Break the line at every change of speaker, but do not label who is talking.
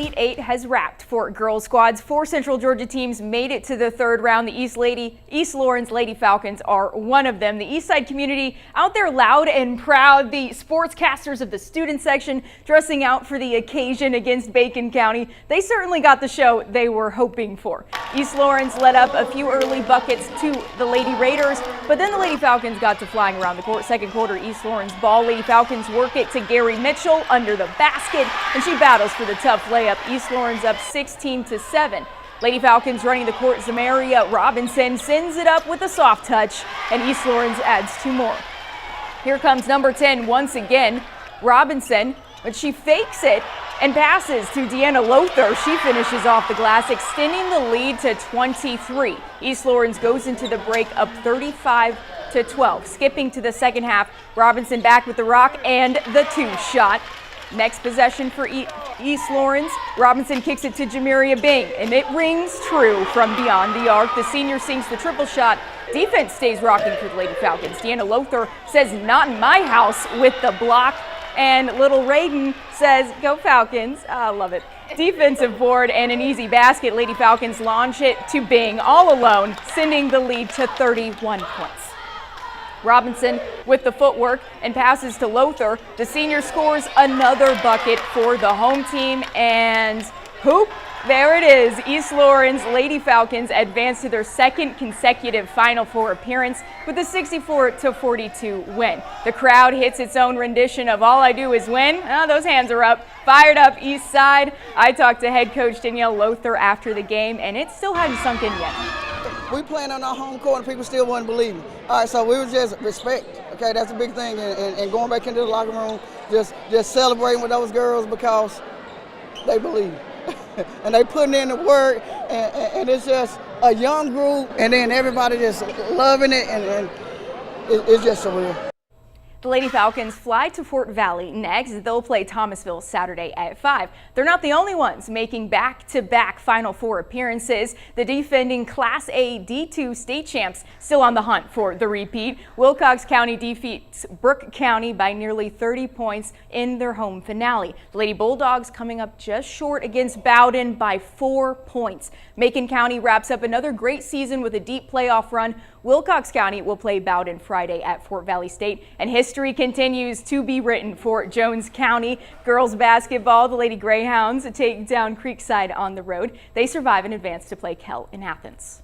Elite Eight has wrapped for girls squads. 4 Central Georgia teams made it to the third round. The East Lawrence Lady Falcons are one of them. The Eastside community out there loud and proud. The sportscasters of the student section dressing out for the occasion against Bacon County. They certainly got the show they were hoping for. East Lawrence led up a few early buckets to the Lady Raiders, but then the Lady Falcons got to flying around the court. Second quarter, East Lawrence ball. Lady Falcons work it to Gary Mitchell under the basket, and she battles for the tough layup. East Lawrence up 16-7. Lady Falcons running the court. Zamaria Robinson sends it up with a soft touch, and East Lawrence adds 2 more. Here comes number 10 once again, Robinson, but she fakes it and passes to Deanna Lothar. She finishes off the glass, extending the lead to 23. East Lawrence goes into the break up 35-12. Skipping to the second half, Robinson back with the rock and the 2-shot. Next possession for East Lawrence. Robinson kicks it to Jamiria Bing, and it rings true from beyond the arc. The senior sinks the triple shot. Defense stays rocking for the Lady Falcons. Deanna Lothar says, "Not in my house," with the block. And little Raiden says, "Go Falcons." I love it. Defensive board and an easy basket. Lady Falcons launch it to Bing all alone, sending the lead to 31 points. Robinson with the footwork and passes to Lothar. The senior scores another bucket for the home team, and hoop. There it is. East Lawrence Lady Falcons advance to their second consecutive Final Four appearance with a 64-42 win. The crowd hits its own rendition of "All I Do Is Win." Those hands are up. Fired up East Side. I talked to head coach Danielle Lothar after the game, and it still hadn't sunk in yet.
We playing on our home court and people still wouldn't believe me. All right, so we was just respect. Okay, that's a big thing, and going back into the locker room, just celebrating with those girls because they believe. And they putting in the work, and it's just a young group, and then everybody just loving it, and it's just surreal.
The Lady Falcons fly to Fort Valley next. They'll play Thomasville Saturday at 5. They're not the only ones making back-to-back Final Four appearances. The defending Class A D2 state champs still on the hunt for the repeat. Wilcox County defeats Brooke County by nearly 30 points in their home finale. The Lady Bulldogs coming up just short against Bowden by 4 points. Macon County wraps up another great season with a deep playoff run. Wilcox County will play Bowden Friday at Fort Valley State, and history continues to be written for Jones County. Girls basketball, the Lady Greyhounds take down Creekside on the road. They survive and advance to play Kell in Athens.